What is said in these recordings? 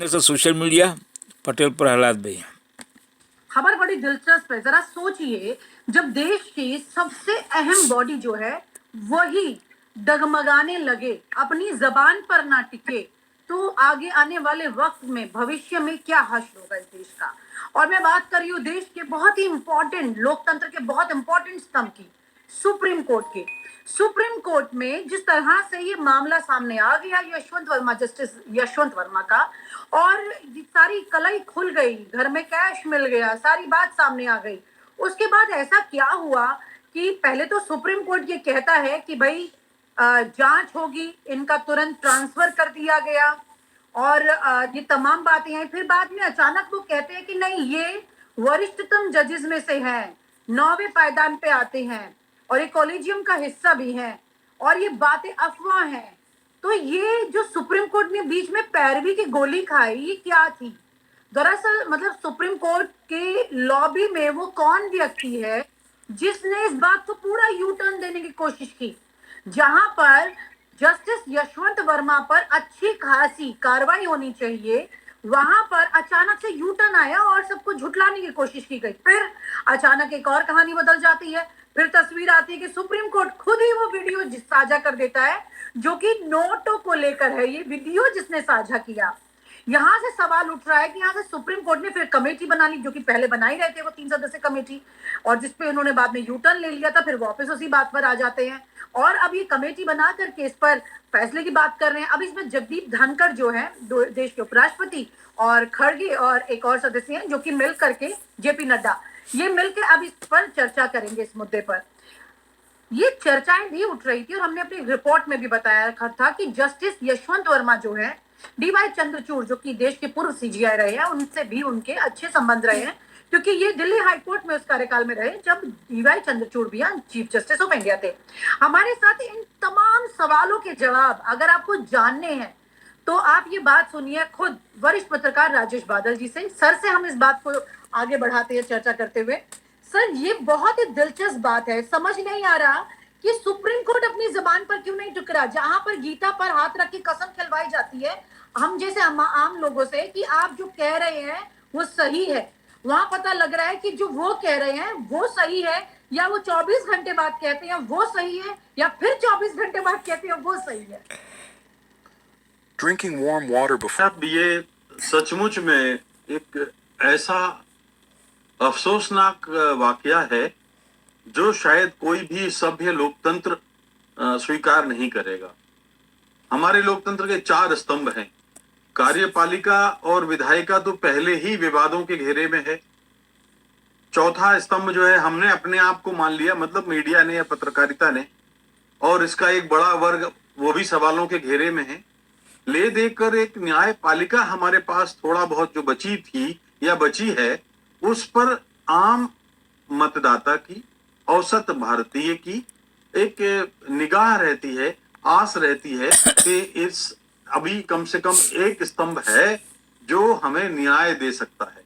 Social media Patel Prahlad भाई। खबर बड़ी दिलचस्प है। जरा सोचिए, जब देश की सबसे अहम बॉडी जो है वही डगमगाने लगे, अपनी जबान पर ना टिके, तो आगे आने वाले वक्त में, भविष्य में क्या हश्र होगा इस देश का। और मैं बात कर रही हूँ देश के बहुत ही इंपॉर्टेंट, लोकतंत्र के बहुत इंपॉर्टेंट स्तंभ की, सुप्रीम कोर्ट की। सुप्रीम कोर्ट में जिस तरह से ये मामला सामने आ गया यशवंत वर्मा, जस्टिस यशवंत वर्मा का, और सारी कलई खुल गई, घर में कैश मिल गया, सारी बात सामने आ गई। उसके बाद ऐसा क्या हुआ कि पहले तो सुप्रीम कोर्ट ये कहता है कि भाई जांच होगी, इनका तुरंत ट्रांसफर कर दिया गया, और ये तमाम बातें हैं। फिर बाद में अचानक वो कहते हैं कि नहीं, ये वरिष्ठतम जजेस में से हैं, 9वें पायदान पे आते हैं, और ये कॉलेजियम का हिस्सा भी हैं, और ये बातें अफवाह हैं। तो ये जो सुप्रीम कोर्ट ने बीच में पैरवी की गोली खाई, ये क्या थी? दरअसल मतलब सुप्रीम कोर्ट के लॉबी में वो कौन व्यक्ति है जिसने इस बात को पूरा यू टर्न देने की कोशिश की, जहां पर जस्टिस यशवंत वर्मा पर अच्छी खासी कार्रवाई होनी चाहिए, वहां पर अचानक से यू टर्न आया और सबको झुटलाने की कोशिश की गई। फिर अचानक एक और कहानी बदल जाती है। फिर तस्वीर आती है कि सुप्रीम कोर्ट खुद ही वो वीडियो साझा कर देता है जो कि नोटों को लेकर है। ये वीडियो जिसने साझा किया, यहां से सवाल उठ रहा है कि यहां से सुप्रीम कोर्ट ने फिर कमेटी बना ली, जो कि पहले बना ही रहे थे वो 3 सदस्यीय कमेटी, और जिसपे उन्होंने बाद में यू टर्न ले लिया था। फिर वापस उसी बात पर आ जाते हैं और अब ये कमेटी बना करके इस पर फैसले की बात कर रहे हैं। अब इसमें जगदीप धनखड़ जो है देश के उपराष्ट्रपति, और खड़गे और एक और सदस्य हैं जो कि मिल करके, जेपी नड्डा, ये मिलकर अब इस पर चर्चा करेंगे। इस मुद्दे पर ये चर्चाएं भी उठ रही थी और हमने अपनी रिपोर्ट में भी बताया था कि जस्टिस यशवंत वर्मा जो है, डीवाई चंद्रचूड़ जो कि देश के पूर्व सीजीआई रहे हैं, उनसे भी उनके अच्छे संबंध रहे हैं, क्योंकि ये दिल्ली हाईकोर्ट में उस कार्यकाल में रहे जब डीवाई चंद्रचूड़ भी चीफ जस्टिस ऑफ इंडिया थे। हमारे साथ इन तमाम सवालों के जवाब अगर आपको जानने हैं तो आप ये बात सुनिए खुद वरिष्ठ पत्रकार राजेश बादल जी से। सर से हम इस बात को आगे बढ़ाते हैं चर्चा करते हुए। सर, ये बहुत ही दिलचस्प बात है, समझ नहीं आ रहा कि सुप्रीम कोर्ट अपनी जबान पर क्यों नहीं टुकरा, जहां पर गीता पर हाथ रख के कसम खिलवाई जाती है हम जैसे आम लोगों से कि आप जो कह रहे हैं वो सही है, वहां पता लग रहा है कि जो वो कह रहे हैं वो सही है, या वो 24 घंटे बाद कहते हैं वो सही है, या फिर 24 घंटे बाद कहते हैं वो सही है। Drinking warm water before. अब ये सचमुच में एक ऐसा अफसोसनाक वाकया है जो शायद कोई भी सभ्य लोकतंत्र स्वीकार नहीं करेगा। हमारे लोकतंत्र के 4 स्तंभ हैं। कार्यपालिका और विधायिका तो पहले ही विवादों के घेरे में है। चौथा स्तंभ जो है, हमने अपने आप को मान लिया, मतलब मीडिया ने या पत्रकारिता ने, और इसका एक बड़ा वर्ग वो भी सवालों के घेरे में है। ले देकर एक न्यायपालिका हमारे पास थोड़ा बहुत जो बची थी या बची है, उस पर आम मतदाता की, औसत भारतीय की एक निगाह रहती है, आस रहती है कि इस अभी कम से कम एक स्तंभ है जो हमें न्याय दे सकता है।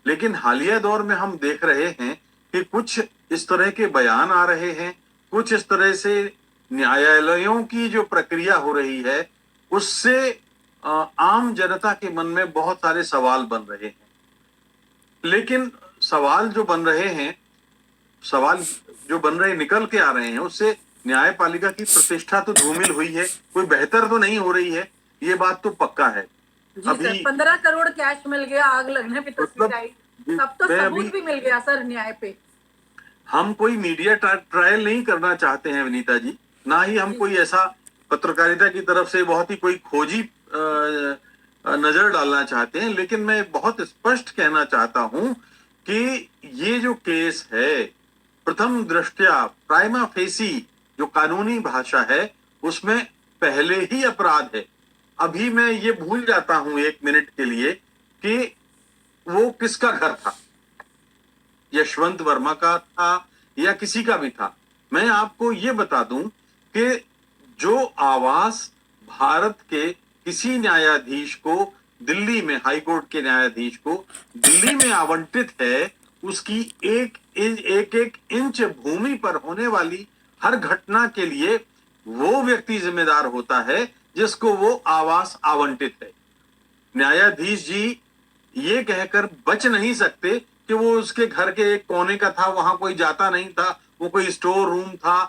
लेकिन हालिया दौर में हम देख रहे हैं कि कुछ इस तरह के बयान आ रहे हैं, कुछ इस तरह से न्यायालयों की जो प्रक्रिया हो रही है उससे आम जनता के मन में बहुत सारे सवाल बन रहे हैं। लेकिन सवाल जो बन रहे निकल के आ रहे हैं, उससे न्यायपालिका की प्रतिष्ठा तो धूमिल हुई है, कोई बेहतर तो नहीं हो रही है, ये बात तो पक्का है। अभी 15 करोड़ कैश मिल गया, आग लगने पे तस्वीर आई, तब तो सबूत भी मिल गया सर न्याय पे। हम कोई मीडिया ट्रायल नहीं करना चाहते हैं विनीता जी, ना ही हम कोई ऐसा पत्रकारिता की तरफ से बहुत ही कोई खोजी नजर डालना चाहते हैं। लेकिन मैं बहुत स्पष्ट कहना चाहता हूं कि ये जो केस है, प्रथम दृष्टया प्राइमा फेसी जो कानूनी भाषा है उसमें पहले ही अपराध है। अभी मैं ये भूल जाता हूं 1 मिनट के लिए कि वो किसका घर था, यशवंत वर्मा का था या किसी का भी था। मैं आपको ये बता दूं कि जो आवास भारत के किसी न्यायाधीश को दिल्ली में, हाईकोर्ट के न्यायाधीश को दिल्ली में आवंटित है, उसकी एक इंच भूमि पर होने वाली हर घटना के लिए वो व्यक्ति जिम्मेदार होता है जिसको वो आवास आवंटित है। न्यायाधीश जी ये कहकर बच नहीं सकते कि वो उसके घर के एक कोने का था, वहां कोई जाता नहीं था, वो कोई स्टोर रूम था,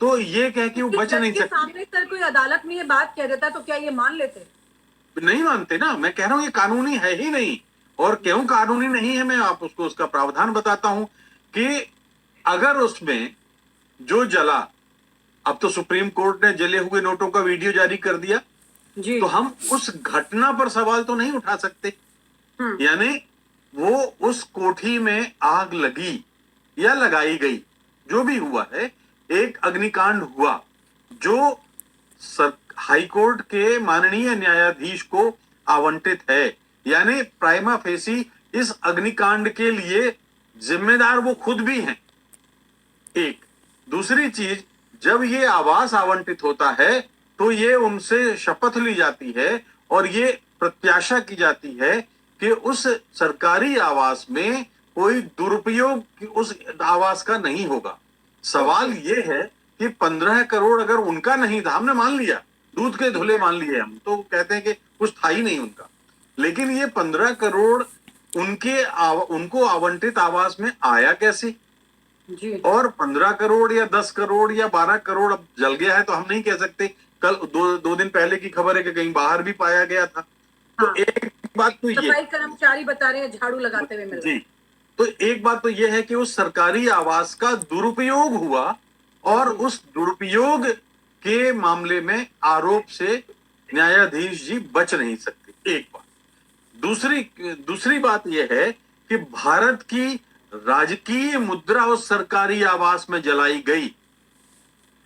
तो ये कह के वो बच जज नहीं के सकते। सामने सर कोई अदालत में ये बात कह देता तो क्या ये मान लेते? नहीं मानते ना, मैं कह रहा हूं ये कानूनी है ही नहीं। और क्यों कानूनी नहीं है, मैं आप उसको उसका प्रावधान बताता हूं कि अगर उसमें जो जला, अब तो सुप्रीम कोर्ट ने जले हुए नोटों का वीडियो जारी कर दिया, जी तो हम उस घटना पर सवाल तो नहीं उठा सकते। यानी वो उस कोठी में आग लगी या लगाई गई, जो भी हुआ है, एक अग्निकांड हुआ जो हाई कोर्ट के माननीय न्यायाधीश को आवंटित है, यानी प्राइमा फेसी इस अग्निकांड के लिए जिम्मेदार वो खुद भी हैं। एक दूसरी चीज, जब ये आवास आवंटित होता है तो ये उनसे शपथ ली जाती है और ये प्रत्याशा की जाती है कि उस सरकारी आवास में कोई दुरुपयोग उस आवास का नहीं होगा। सवाल ये है कि 15 करोड़ अगर उनका नहीं था, हमने मान लिया, दूध के धुले मान लिए, हम तो कहते हैं कि कुछ था ही नहीं उनका, लेकिन ये 15 करोड़ उनको आवंटित आवास में आया कैसे? जी और 15 करोड़ या 10 करोड़ या 12 करोड़ अब जल गया है तो हम नहीं कह सकते। कल दो दिन पहले की खबर है कि कहीं बाहर भी पाया गया था। तो हाँ। एक बात तो ये, सफाई कर्मचारी बता रहे हैं झाड़ू लगाते हुए मिल रहे जी, हैं। तो एक बात तो ये है कि उस सरकारी आवास का दुरुपयोग हुआ और उस दुरुपयोग के मामले में आरोप से न्यायाधीश जी बच नहीं सकते। एक बात। दूसरी बात यह है कि भारत की राजकीय मुद्रा उस सरकारी आवास में जलाई गई।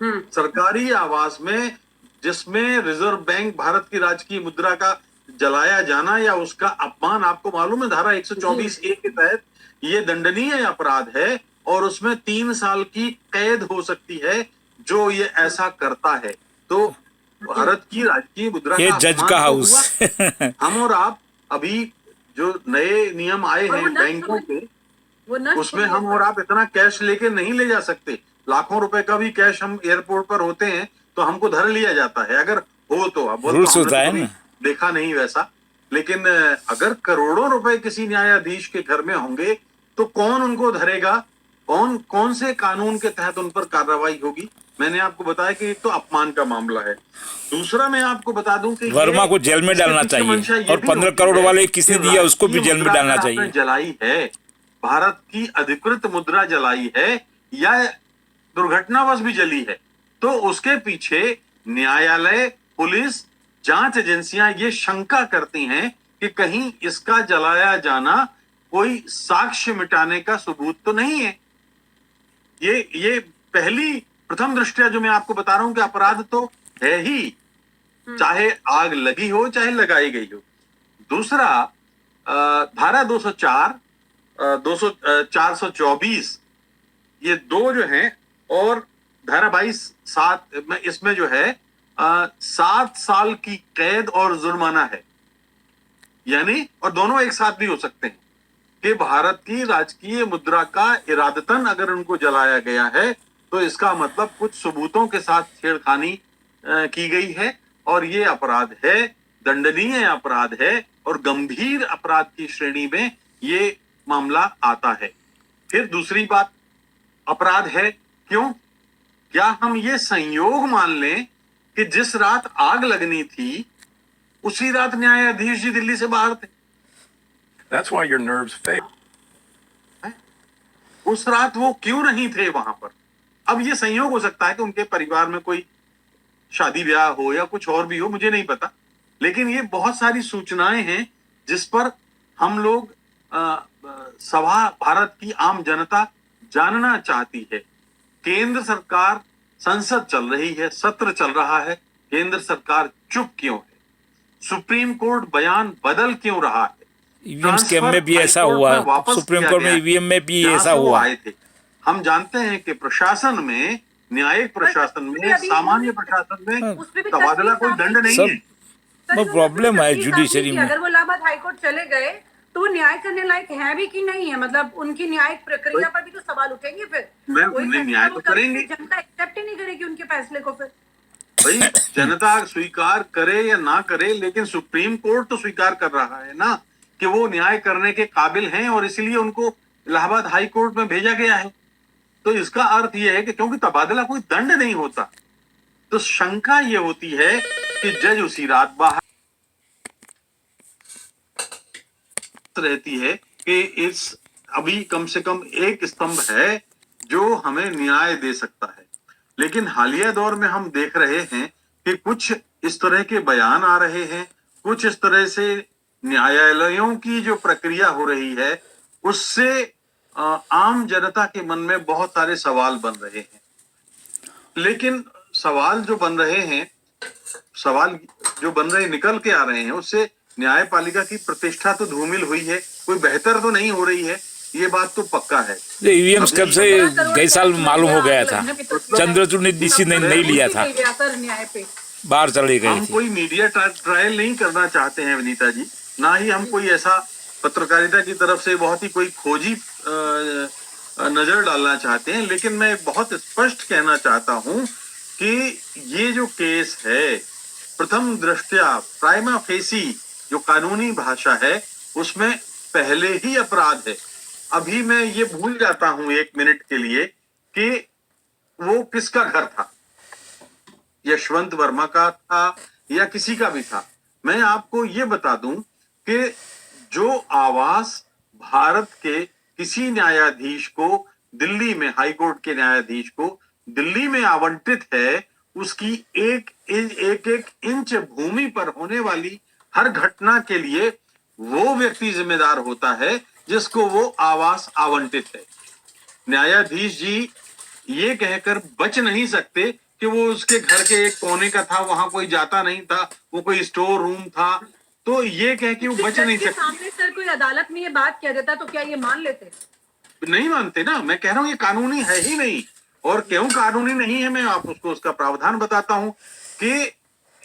सरकारी आवास में जिसमें रिजर्व बैंक भारत की राजकीय मुद्रा का जलाया जाना या उसका अपमान, आपको मालूम है धारा 124A के तहत ये दंडनीय अपराध है और उसमें 3 साल की कैद हो सकती है जो ये ऐसा करता है। तो भारत की राजकीय मुद्रा ये का जज अपमान का तो हाउस हुआ। हम और आप अभी जो नए नियम आए और वो हैं नष्ट बैंकों के, वो नष्ट उसमें हो गया। हम और आप इतना कैश लेके नहीं ले जा सकते। लाखों रुपए का भी कैश हम एयरपोर्ट पर होते हैं तो हमको धर लिया जाता है, अगर हो तो। अब रूल्स हमने होता तो है कभी ना। देखा नहीं वैसा, लेकिन अगर करोड़ों रुपए किसी न्यायाधीश के घर में होंगे तो कौन उनको धरेगा? कौन से कानून के तहत उन पर कार्रवाई होगी? मैंने आपको बताया कि एक तो अपमान का मामला है। दूसरा मैं आपको बता दूं कि वर्मा को जेल में इसके डालना पीछे मंशा चाहिए ये और भी 15 होती करोड़ है वाले किसने कि दिया उसको भी राजकीय जेल में मुद्रा डालना अगर आपने चाहिए। जलाई है, भारत की अधिकृत मुद्रा जलाई है या दुर्घटनावश भी जली है, तो उसके पीछे न्यायालय, पुलिस, जांच एजेंसियां ये शंका करती हैं कि कहीं इसका जलाया जाना कोई साक्ष्य मिटाने का सबूत तो नहीं है। ये प्रथम दृष्टया जो मैं आपको बता रहा हूं कि अपराध तो है ही, चाहे आग लगी हो चाहे लगाई गई हो। दूसरा, धारा 204, 424 ये दो जो हैं, और धारा 22(7) में इसमें जो है 7 साल की कैद और जुर्माना है। यानी और दोनों एक साथ भी हो सकते हैं कि भारत की राजकीय मुद्रा का इरादतन अगर उनको जलाया गया है तो इसका मतलब कुछ सबूतों के साथ छेड़खानी की गई है और ये अपराध है, दंडनीय अपराध है और गंभीर अपराध की श्रेणी में ये मामला आता है। फिर दूसरी बात, अपराध है क्यों? क्या हम ये संयोग मान लें कि जिस रात आग लगनी थी उसी रात न्यायाधीश जी दिल्ली से बाहर थे? That's why your nerves fail. उस रात वो क्यों नहीं थे वहां पर? अब ये संयोग हो सकता है कि उनके परिवार में कोई शादी ब्याह हो या कुछ और भी हो, मुझे नहीं पता, लेकिन ये बहुत सारी सूचनाएं हैं जिस पर हम लोग सभा, भारत की आम जनता जानना चाहती है। केंद्र सरकार, संसद चल रही है, सत्र चल रहा है, केंद्र सरकार चुप क्यों है? सुप्रीम कोर्ट बयान बदल क्यों रहा है? ईवीएम स्कैम में भी ऐसा हुआ, सुप्रीम कोर्ट में ईवीएम में भी ऐसा हुआ। आए थे। हम जानते हैं कि प्रशासन में, न्यायिक प्रशासन में, सामान्य प्रशासन में उस पे भी तबादला कोई दंड नहीं सब है। वो प्रॉब्लम है जुडिशरी में। अगर वो इलाहाबाद हाईकोर्ट चले गए तो वो न्याय करने लायक है भी कि नहीं है? मतलब उनकी न्यायिक प्रक्रिया पर भी तो सवाल उठेंगे। फिर न्याय तो करेंगे। जनता एक्सेप्ट ही नहीं करेगी उनके फैसले को। फिर भाई जनता स्वीकार करे या ना करे, लेकिन सुप्रीम कोर्ट तो स्वीकार कर रहा है ना कि वो न्याय करने के काबिल हैं, और इसलिए उनको इलाहाबाद हाई कोर्ट में भेजा गया है। तो इसका अर्थ यह है कि क्योंकि तबादला कोई दंड नहीं होता, तो शंका ये होती है कि जज उसी रात बाहर रहती है कि इस अभी कम से कम एक स्तंभ है जो हमें न्याय दे सकता है। लेकिन हालिया दौर में हम देख रहे हैं कि कुछ इस तरह के बयान आ रहे हैं, कुछ इस तरह से न्यायालयों की जो प्रक्रिया हो रही है उससे आम जनता के मन में बहुत सारे सवाल बन रहे हैं। लेकिन सवाल जो बन रहे निकल के आ रहे हैं, उससे न्यायपालिका की प्रतिष्ठा तो धूमिल हुई है, कोई बेहतर तो नहीं हो रही है, ये बात तो पक्का है। ईवीएम कब से गए साल मालूम हो गया था, चंद्रचूड़ ने डिसीजन नहीं लिया था, बाहर चले गए हम थे। कोई मीडिया ट्रायल नहीं करना चाहते हैं विनीता जी, ना ही हम कोई ऐसा पत्रकारिता की तरफ से बहुत ही कोई खोजी नजर डालना चाहते हैं। लेकिन मैं बहुत स्पष्ट कहना चाहता हूं कि ये जो केस है, प्रथम दृष्टया प्राइमा फेसी जो कानूनी भाषा है उसमें पहले ही अपराध है। अभी मैं ये भूल जाता हूं एक मिनट के लिए कि वो किसका घर था, यशवंत वर्मा का था या किसी का भी था। मैं आपको ये बता दूं कि जो आवास भारत के किसी न्यायाधीश को दिल्ली में, हाई कोर्ट के न्यायाधीश को दिल्ली में आवंटित है, उसकी एक इंच भूमि पर होने वाली हर घटना के लिए वो व्यक्ति जिम्मेदार होता है जिसको वो आवास आवंटित है। न्यायाधीश जी ये कहकर बच नहीं सकते कि वो उसके घर के एक कोने का था, वहां कोई जाता नहीं था, वो कोई स्टोर रूम था, तो ये कह के वो बच नहीं सकते। सामने सर कोई अदालत में ये बात कह देता तो क्या ये मान लेते? नहीं मानते ना, मैं कह रहा हूं ये कानूनी है ही नहीं। और क्यों कानूनी नहीं है, मैं आप उसको उसका प्रावधान बताता हूं कि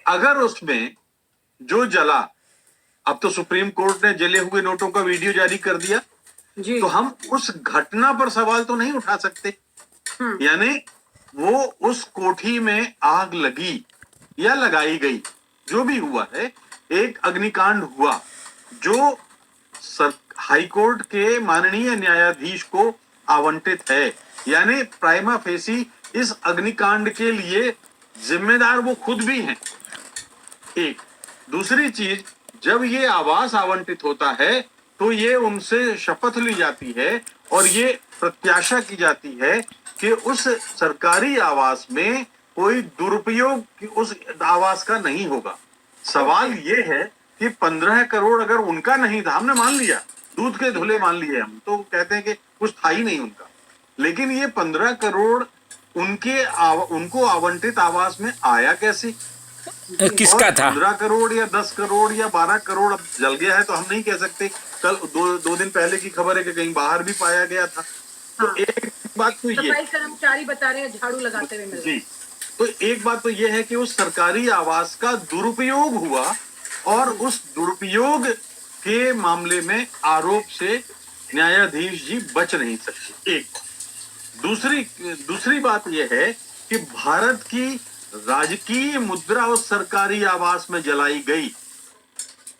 अगर उसमें जो जला, अब तो सुप्रीम कोर्ट ने जले हुए नोटों का वीडियो जारी कर दिया जी। तो हम उस घटना पर सवाल तो नहीं उठा सकते। यानी वो उस कोठी में आग लगी या लगाई गई, जो भी हुआ है, एक अग्निकांड हुआ जो हाई कोर्ट के माननीय न्यायाधीश को आवंटित है, यानी प्राइमा फेसी इस अग्निकांड के लिए जिम्मेदार वो खुद भी हैं। एक दूसरी चीज, जब ये आवास आवंटित होता है तो ये उनसे शपथ ली जाती है और ये प्रत्याशा की जाती है कि उस सरकारी आवास में कोई दुरुपयोग उस आवास का नहीं होगा। सवाल ये है कि 15 करोड़ अगर उनका नहीं था, हमने मान लिया, दूध के धुले मान लिए, हम तो कहते हैं कि कुछ था ही नहीं उनका, लेकिन ये 15 करोड़ उनको आवंटित आवास में आया कैसे? किसका था? 15 करोड़ या 10 करोड़ या 12 करोड़ अब जल गया है तो हम नहीं कह सकते। कल दो दिन पहले की खबर है कि कहीं बाहर भी पाया गया था। तो एक बात तो ये, सफाई कर्मचारी बता रहे हैं झाड़ू लगाते हुए मिले। जी, तो एक बात तो ये है कि उस सरकारी आवास का दुरुपयोग हुआ और उस दुरुपयोग के मामले में आरोप से न्यायाधीश जी बच नहीं सकते। एक दूसरी बात यह है कि भारत की राजकीय मुद्रा उस सरकारी आवास में जलाई गई।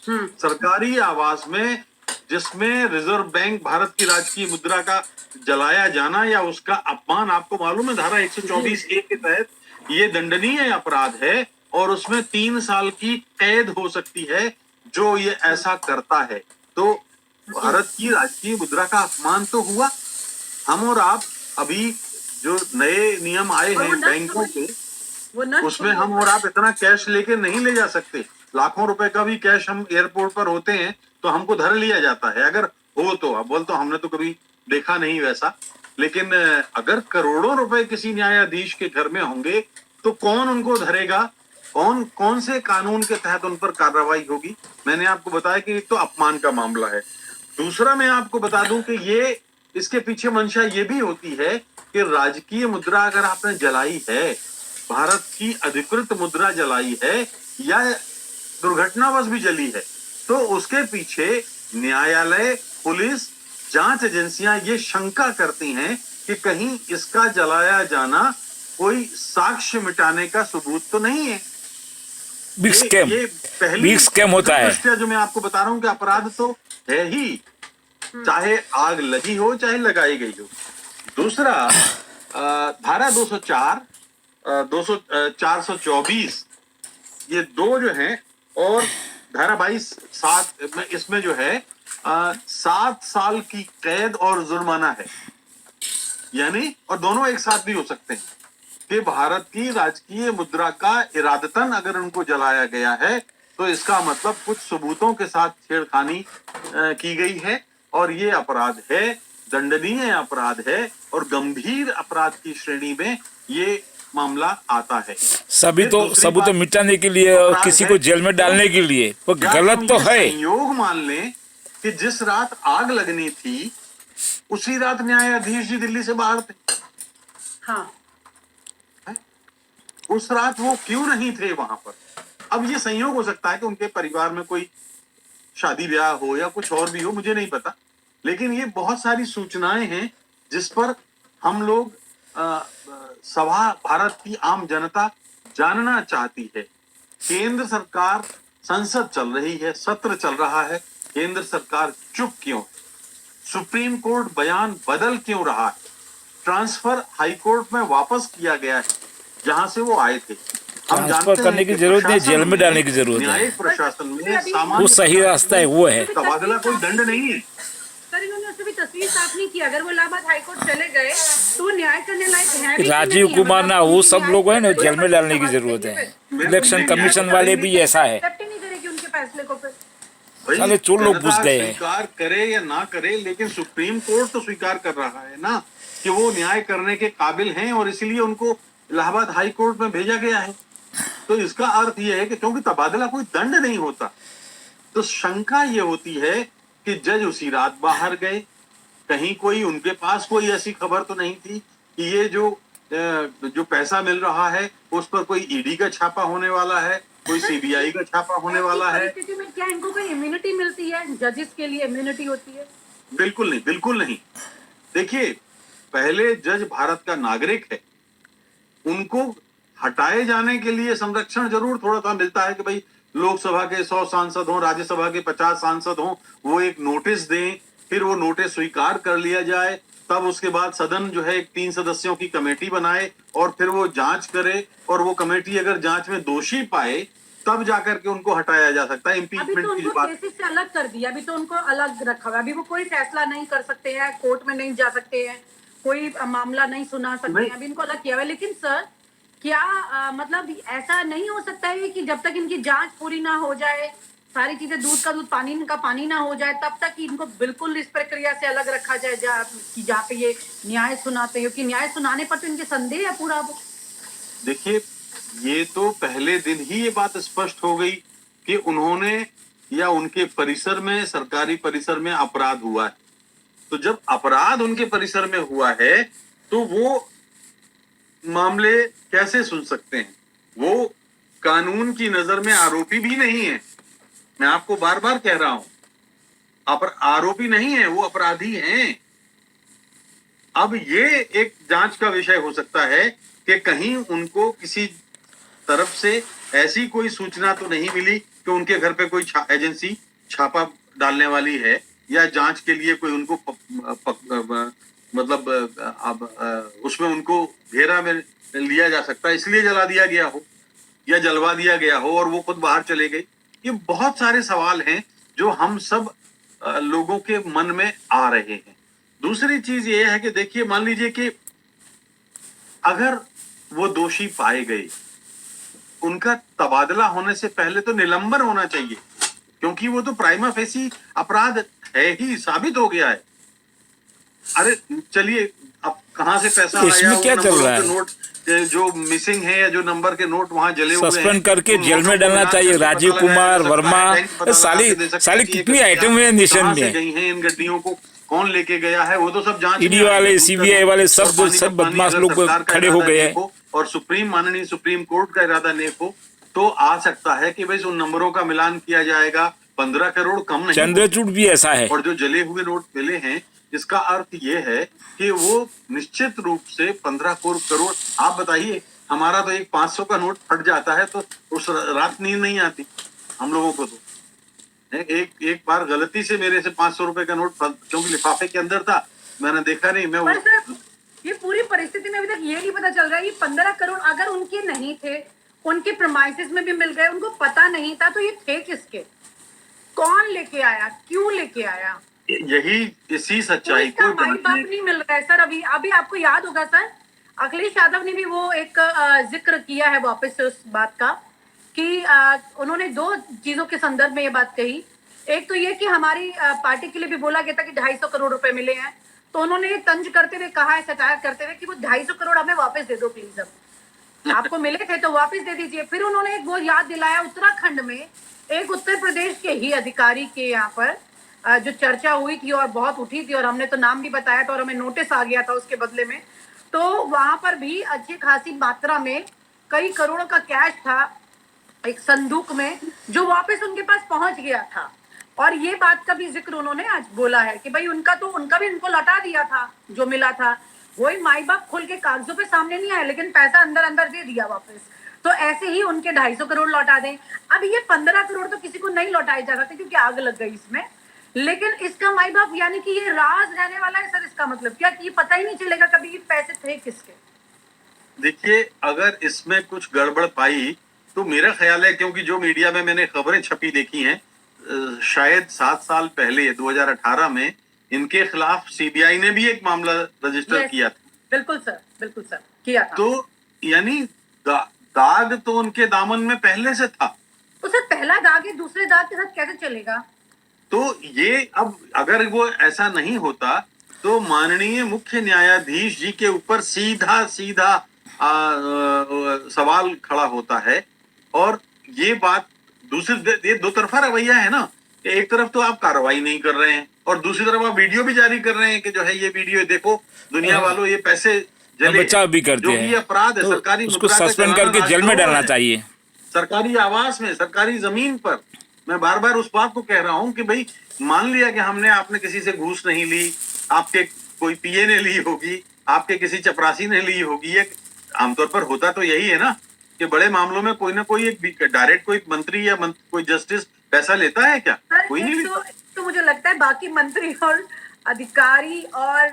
सरकारी आवास में जिसमें रिजर्व बैंक भारत की राजकीय मुद्रा का जलाया जाना या उसका अपमान, आपको मालूम है धारा 124(a) के तहत ये दंडनीय अपराध है और उसमें 3 साल की कैद हो सकती है जो ये ऐसा करता है। तो भारत की राजकीय मुद्रा का अपमान तो हुआ। हम और आप अभी जो नए नियम आए हैं बैंकों के, उसमें हम और आप इतना कैश लेके नहीं ले जा सकते। लाखों रुपए का भी कैश हम एयरपोर्ट पर होते हैं तो हमको धर लिया जाता है, अगर हो तो। अब बोल तो हमने तो कभी देखा नहीं वैसा, लेकिन अगर करोड़ों रुपए किसी न्यायाधीश के घर में होंगे तो कौन उनको धरेगा? कौन से कानून के तहत उन पर कार्रवाई होगी? मैंने आपको बताया कि एक तो अपमान का मामला है। दूसरा मैं आपको बता दूं कि ये इसके पीछे मंशा ये भी होती है कि राजकीय मुद्रा अगर आपने जलाई है, भारत की अधिकृत मुद्रा जलाई है या दुर्घटनावश भी जली है, तो उसके पीछे न्यायालय, पुलिस, जांच एजेंसियां ये शंका करती हैं कि कहीं इसका जलाया जाना कोई साक्ष्य मिटाने का सबूत तो नहीं है। बिग स्कैम, ये पहली बिग स्कैम होता है। दृष्टया जो मैं आपको बता रहा हूं कि अपराध तो है ही, चाहे आग लगी हो चाहे लगाई गई हो। दूसरा धारा 204 424 ये दो जो हैं, और धारा 22(7) में इसमें जो है 7 साल की कैद और जुर्माना है, यानी और दोनों एक साथ भी हो सकते हैं कि भारत की राजकीय मुद्रा का इरादतन अगर उनको जलाया गया है तो इसका मतलब कुछ सबूतों के साथ छेड़खानी की गई है और ये अपराध है, दंडनीय अपराध है और गंभीर अपराध की श्रेणी में ये मामला आता है। सभी तो सबूत मिटाने के लिए और किसी को जेल में डालने के लिए, वो गलत तो है। संयोग मान लें कि जिस रात आग लगनी थी उसी रात न्यायाधीश जी दिल्ली से बाहर थे। हाँ, उस रात वो क्यों नहीं थे वहां पर? अब ये संयोग हो सकता है कि उनके परिवार में कोई शादी ब्याह हो या कुछ और भी हो, मुझे नहीं पता, लेकिन ये बहुत सारी सूचनाएं हैं जिस पर हम लोग सभा भारत की आम जनता जानना चाहती है। केंद्र सरकार, संसद चल रही है, सत्र चल रहा है, केंद्र सरकार चुप क्यों है? सुप्रीम कोर्ट बयान बदल क्यों रहा है? ट्रांसफर हाई कोर्ट में वापस किया गया है जहां से वो आए थे। हम ट्रांसफर करने की जरूरत नहीं, जेल में डालने की जरूरत है। न्यायिक प्रशासन में सामान्य वो सही रास्ता है, वो है। तबादला कोई दंड नहीं है। सर इन्होंने उससे भी तस्वीर साफ नहीं की। अगर वो इलाहाबाद हाईकोर्ट चले गए तो न्याय करने लायक है भी कि राजीव नहीं? कुमार ना, वो सब न्याय लोग है ना, करने जेल में डालने की जरूरत है। इलेक्शन कमीशन वाले भी ऐसा है, एक्सेप्ट ही नहीं करेगी उनके फैसले को। फिर भाई, साले चोर लोग घुस गए हैं। स्वीकार करे या ना करे, लेकिन सुप्रीम कोर्ट तो स्वीकार कर रहा है ना कि वो न्याय करने के काबिल हैं और इसलिए उनको इलाहाबाद हाई कोर्ट में भेजा गया है। तो इसका अर्थ यह है कि क्योंकि तबादला कोई दंड नहीं होता, तो शंका ये होती है कि जज उसी रात बाहर गए, कहीं कोई उनके पास कोई ऐसी खबर तो नहीं थी कि ये जो पैसा मिल रहा है उस पर कोई ईडी का छापा होने वाला है, कोई सीबीआई का छापा होने वाला है। परिस्थिति में क्या इनको कोई इम्यूनिटी मिलती है? जजेस के लिए इम्यूनिटी होती है? बिल्कुल नहीं, बिल्कुल नहीं। देखिए, पहले जज भारत का नागरिक है, उनको हटाए जाने के लिए संरक्षण जरूर थोड़ा सा मिलता है कि भाई लोकसभा के 100 सांसद हों, राज्यसभा के 50 सांसद हों, वो एक नोटिस दें, फिर वो नोटिस स्वीकार कर लिया जाए, तब उसके बाद सदन जो है एक 3 सदस्यों की कमेटी बनाए और फिर वो जांच करे, और वो कमेटी अगर जांच में दोषी पाए तब जाकर के उनको हटाया जा सकता है। अभी इम्पीचमेंट तो की उनको बात, केसेस से अलग कर दिया, अभी तो उनको अलग रखा हुआ है, अभी वो कोई फैसला नहीं कर सकते हैं, कोर्ट में नहीं जा सकते हैं, कोई मामला नहीं सुना सकते हैं, अभी इनको अलग किया हुआ है। लेकिन सर क्या मतलब ऐसा नहीं हो सकता है कि जब तक इनकी जांच पूरी ना हो जाए, सारी चीजें दूध का दूध पानी का पानी ना हो जाए, तब तक इनको बिल्कुल इस प्रक्रिया से अलग रखा जाए जहाँ पे ये न्याय सुनाते हो? कि न्याय सुनाने पर तो इनके संदेह है पूरा। देखिए, ये तो पहले दिन ही ये बात स्पष्ट हो गई कि उन्होंने या उनके परिसर में, सरकारी परिसर में अपराध हुआ है। तो जब अपराध उनके परिसर में हुआ है तो वो मामले कैसे सुन सकते हैं? वो कानून की नजर में आरोपी भी नहीं है, मैं आपको बार बार कह रहा हूं, आरोपी नहीं है, वो अपराधी हैं। अब ये एक जांच का विषय हो सकता है कि कहीं उनको किसी तरफ से ऐसी कोई सूचना तो नहीं मिली कि उनके घर पे कोई एजेंसी छापा डालने वाली है, या जांच के लिए कोई उनको मतलब अब उसमें उनको घेरा में लिया जा सकता है, इसलिए जला दिया गया हो या जलवा दिया गया हो और वो खुद बाहर चले गए। ये बहुत सारे सवाल हैं जो हम सब लोगों के मन में आ रहे हैं। दूसरी चीज ये है कि देखिए, मान लीजिए कि अगर वो दोषी पाए गए, उनका तबादला होने से पहले तो निलंबन होना चाहिए, क्योंकि वो तो प्राइमा फेसी अपराध है ही, साबित हो गया है। अरे चलिए, अब कहां से पैसा आया, इसमें क्या चल रहा है? नोट जो मिसिंग है या जो नंबर के नोट वहां जले हुए हैं, सस्पेंड करके जेल में डालना चाहिए। राजीव कुमार वर्मा, साली कितनी आइटम है नेशन में। गई हैं इन गड्डियों को कौन लेके गया है, वो तो सब जांच ईडी वाले, सीबीआई वाले सब बदमाश लोग खड़े हो गए हैं। और माननीय सुप्रीम कोर्ट का इरादा नेक हो तो आ सकता है कि भाई उन नंबरों का मिलान किया जाएगा। 15 करोड़ कम नहीं, चंद्रचूड़ भी ऐसा है। और जो जले हुए नोट मिले हैं इसका अर्थ ये है कि वो निश्चित रूप से 15 करोड़, आप बताइए, हमारा तो एक 500 का नोट फट जाता है तो उस रात नींद नहीं आती हम लोगों को। तो एक बार गलती से मेरे से 500 रुपए का नोट क्योंकि लिफाफे के अंदर था, मैंने देखा नहीं, मैं पर सर, ये पूरी परिस्थिति में अभी तक ये नहीं पता चल रहा है ये 15 करोड़ अगर उनके नहीं थे, उनके प्रेमाइसेस में भी मिल गए, उनको पता नहीं था, तो ये थे किसके? कौन लेके आया, क्यों लेके आया? यही इसी सच्चाई इसका को माई बाप नहीं मिल रहा है सर। अभी आपको याद होगा सर, अखिलेश यादव ने भी वो एक जिक्र किया है वापस से उस बात का कि उन्होंने 2 चीजों के संदर्भ में ये बात कही। एक तो ये कि हमारी पार्टी के लिए भी बोला गया था कि 250 करोड़ रुपए मिले हैं, तो उन्होंने ये तंज करते हुए कहा है, सटायर करते हुए कि वो 250 करोड़ हमें वापस दे दो प्लीज, अब आपको मिले थे तो वापस दे दीजिए। फिर उन्होंने एक वो याद दिलाया, उत्तराखंड में एक उत्तर प्रदेश के ही अधिकारी के यहाँ पर जो चर्चा हुई थी और बहुत उठी थी और हमने तो नाम भी बताया था और हमें नोटिस आ गया था उसके बदले में, तो वहां पर भी अच्छी खासी मात्रा में कई करोड़ों का कैश था एक संदूक में जो वापस उनके पास पहुंच गया था। और ये बात का भी जिक्र उन्होंने आज बोला है कि भाई उनका भी उनको लौटा दिया था जो मिला था। वही माई बाप खोल के कागजों पे सामने नहीं आए लेकिन पैसा अंदर अंदर दे दिया वापस। तो ऐसे ही उनके 250 करोड़ लौटा दें। अब ये 15 करोड़ तो किसी को नहीं लौटाए जा सकते क्योंकि आग लग गई इसमें, लेकिन इसका माई बाप यानी कि ये राज रहने वाला है सर। इसका मतलब क्या कि ये पता ही नहीं चलेगा कभी ये पैसे थे किसके। देखिए, अगर इसमें कुछ गड़बड़ पाई तो मेरा ख्याल है, क्योंकि जो मीडिया में मैंने खबरें छपी देखी हैं, शायद 7 साल पहले 2018 में इनके खिलाफ सीबीआई ने भी एक मामला रजिस्टर किया था। बिल्कुल सर किया था। तो यानी दाग तो उनके दामन में पहले से था। तो सर पहला दाग है, दूसरे दाग के साथ कैसे चलेगा? तो ये अब अगर वो ऐसा नहीं होता तो माननीय मुख्य न्यायाधीश जी के ऊपर सीधा सवाल खड़ा होता है। और ये बात ये दो तरफा रवैया है ना, एक तरफ तो आप कार्रवाई नहीं कर रहे हैं और दूसरी तरफ आप वीडियो भी जारी कर रहे हैं कि जो है ये वीडियो देखो दुनिया वालों, ये पैसे बचाव भी करते हैं, जो अपराध है, तो सरकारी उसको सस्पेंड करके जेल में डालना चाहिए। सरकारी आवास में, सरकारी जमीन पर। मैं बार बार उस बात को कह रहा हूं कि भाई मान लिया कि आपने किसी से घूस नहीं ली, आपके कोई पीए ने ली होगी, आपके किसी चपरासी ने ली होगी। ये आमतौर पर होता तो यही है ना कि बड़े मामलों में कोई ना कोई एक डायरेक्ट कोई मंत्री या कोई जस्टिस पैसा लेता है क्या? कोई नहीं लेता। तो मुझे लगता है बाकी मंत्री और अधिकारी और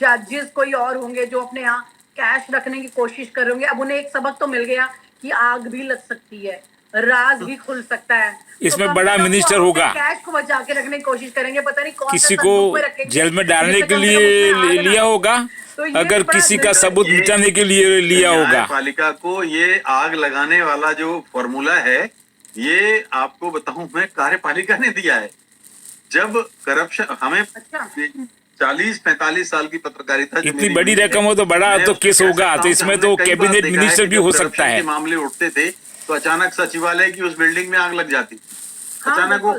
जजेस कोई और होंगे जो अपने यहाँ कैश रखने की कोशिश कर रहे होंगे। अब उन्हें एक सबक तो मिल गया कि आग भी लग सकती है, राज भी खुल सकता है। इसमें तो बड़ा मिनिस्टर होगा, कैश को बचा के रखने की कोशिश करेंगे, पता नहीं कौन किसी को जेल में डालने के लिए लिया होगा, अगर किसी का सबूत मिटाने के लिए लिया होगा। न्यायपालिका को ये आग लगाने वाला जो फॉर्मूला है, ये आपको बताऊं मैं, कार्यपालिका ने दिया है। जब करप्शन हमें 40-45 साल की पत्रकारिता, इतनी बड़ी रकम हो तो बड़ा तो केस होगा, तो इसमें तो कैबिनेट मिनिस्टर भी हो सकता है। मामले उठते थे तो अचानक सचिवालय की उस बिल्डिंग में आग लग जाती, अचानक वो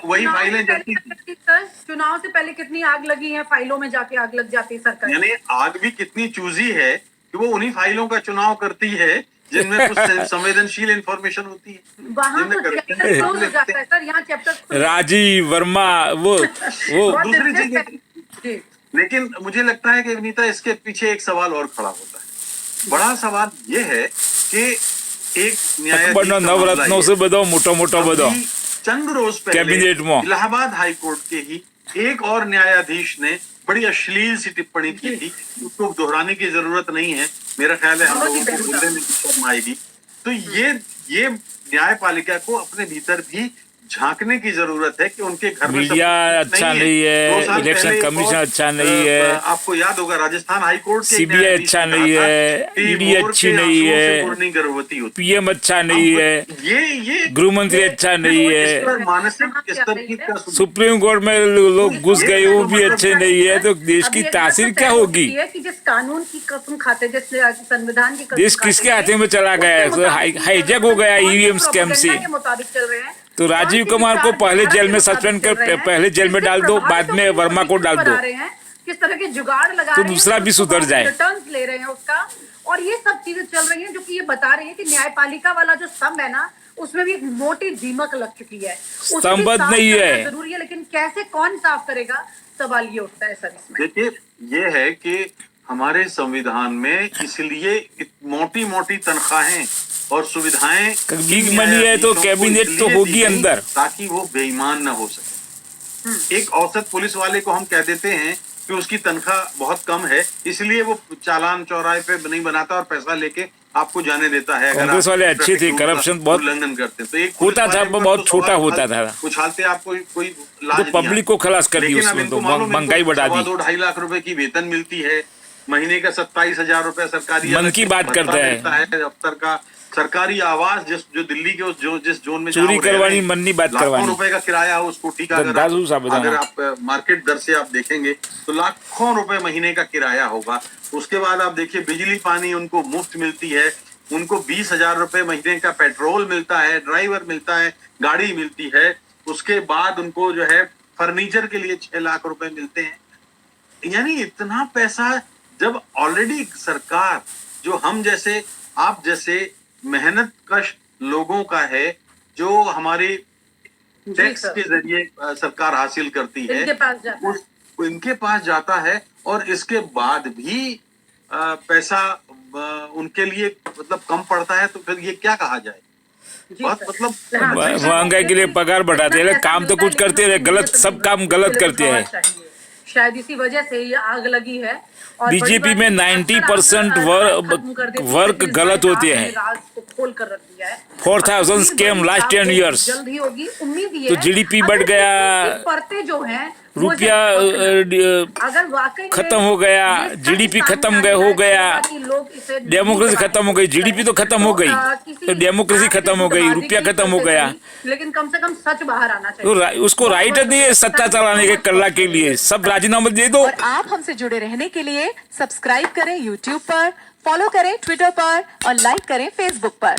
वही फाइलें जलती थी। चुनाव से पहले कितनी आग लगी है, फाइलों में जाके आग लग जाती है सरकार। यानी आग भी कितनी चूजी है कि वो उन्हीं फाइलों का चुनाव करती है जिनमें कुछ संवेदनशील इंफॉर्मेशन होती है। वहाँ तो चैप्टर क्लोज हो जाता है सर, यहाँ चैप्टर राजीव वर्मा वो दूसरी चीज। लेकिन मुझे लगता है कि विनीता, इसके पीछे एक सवाल और खड़ा होता है। बड़ा सवाल ये है कि एक न्यायाधीश नवरत्नों से बताओ, मोटा बताओ, चंद रोज पहले कैबिनेट में इलाहाबाद हाई कोर्ट के ही एक और न्यायाधीश ने बड़ी अश्लील सी टिप्पणी की थी। उसको दोहराने की जरूरत नहीं है, मेरा ख्याल है हम लोगों को बोलने में शर्म आएगी। तो ये न्यायपालिका को अपने भीतर भी झांकने की जरूरत है कि उनके घर में मीडिया अच्छा नहीं है, इलेक्शन कमीशन अच्छा नहीं है, आपको याद होगा राजस्थान हाई कोर्ट के सीबीआई अच्छा नहीं है, ईडी अच्छी नहीं है, गर्भवती होती, पीएम अच्छा नहीं है, ये गृह मंत्री अच्छा नहीं है, मानसिक स्तर की सुप्रीम कोर्ट में लोग घुस गए वो भी अच्छे नहीं है। तो देश की तासीर क्या होगी? कि जिस कानून की कसम खाते, जिस संविधान की कसम देश किसके हाथे में चला गया है? हाईजैक हो गया ईवीएम स्कैम से। मुताबिक चल रहे हैं। तो राजीव कुमार को पहले जेल में सस्पेंड कर, पहले जेल में डाल दो, बाद में वर्मा को डाल दो, किस तरह के जुगाड़ लगा तो दूसरा भी सुधर जाए। रिटर्न्स ले रहे हैं उसका, और ये सब चीजें चल रही हैं जो कि ये बता रही है कि न्यायपालिका वाला जो स्तंभ है ना, उसमें भी एक मोटी दीमक लग चुकी है, उसे भी संबद्ध साफ नहीं करना है। जरूरी है, लेकिन कैसे कौन साफ करेगा, सवाल ये उठता है सर इसमें। देखिए, ये है कि हमारे संविधान में इसलिए मोटी मोटी तनख्वाहें और सुविधाएं बिग मनी है तो कैबिनेट तो होगी अंदर, ताकि वो बेईमान ना हो सके। एक औसत पुलिस वाले को हम कह देते हैं कि उसकी तनख्वाह बहुत कम है, इसलिए वो चालान चौराहे पे नहीं बनाता और पैसा लेके आपको जाने देता है। अगर कांग्रेस वाले अच्छे थे, करप्शन बहुत उल्लंघन करते हैं तो एक होता था, बहुत छोटा होता था, उछालते आपको कोई तो लाज नहीं पब्लिक को खलास कर दी लेकिन अब उसमें, इनको तो मालूम है, महंगाई इनको बढ़ा दी। 2.5 लाख रुपए की वेतन मिलती है, महीने का 27,000 रुपए सरकारी मन की बात भत्ता करता है। मिलता है दफ्तर का, सरकारी आवास जो दिल्ली के जिस जोन में चोरी जहाँ वो रह रहे करवानी, हैं, मन नहीं बात लाखों करवानी। रुपए का किराया हो उस कोठी का, दादू साहब अगर बताना। आप मार्केट दर से आप देखेंगे तो लाखों रुपए महीने का किराया होगा। उसके बाद आप देखिए बिजली पानी उनको मुफ्त मिलती है, उनको 20,000 रुपए महीने का पेट्रोल मिलता है, ड्राइवर मिलता है, गाड़ी मिलती है। उसके बाद उनको जो है फर्नीचर के लिए 6 लाख रुपए मिलते हैं। यानी इतना पैसा जब ऑलरेडी सरकार जो हम जैसे आप जैसे मेहनत कश लोगों का है, जो हमारी टैक्स सर। के जरिए सरकार हासिल करती है, इनके पास जाता है। इनके पास जाता है और इसके बाद भी पैसा उनके लिए मतलब कम पड़ता है, तो फिर ये क्या कहा जाए। जी बहुत सर। मतलब हाँ, महंगाई के लिए पगार बढ़ाते हैं, काम तो कुछ करते रहे, गलत सब काम गलत करते हैं। शायद इसी वजह से ये आग लगी है। और बीजेपी बड़ी बात में है, 90% खत्म कर देती है, वर्क इस गलत बार होते आपने हैं। राज को खोल कर रख दिया है। 4,000 और scam बड़ी last 10 आपको years। जल्द ही होगी, उम्मीद ये तो है। GDP बढ़ अगर गया, इसकी परतें जो हैं, वो रुपया अगर वाकई में खत्म हो गया, ये सच GDP सामने खत्म आने हो लगा गया, कि लोग इसे नहीं डेमोक्रेसी चलाएंगे, खत्म हो गई, GDP तो खत्म हो गई, किसी तो डेमोक्रेसी आपके खत्म हो गई, गुटबाजी रुपया की खत्म हो वजह से गया। नहीं, लेकिन कम से कम सच बाहर आना तो चाहिए। उसको राइट नहीं है सत्ता चलाने के, कल्ला के लिए सब राजीनामा दे दो। और आप हमसे जुड़े रहने के लिए सब्सक्राइब करें YouTube पर, फॉलो करें ट्विटर पर और लाइक करें Facebook पर।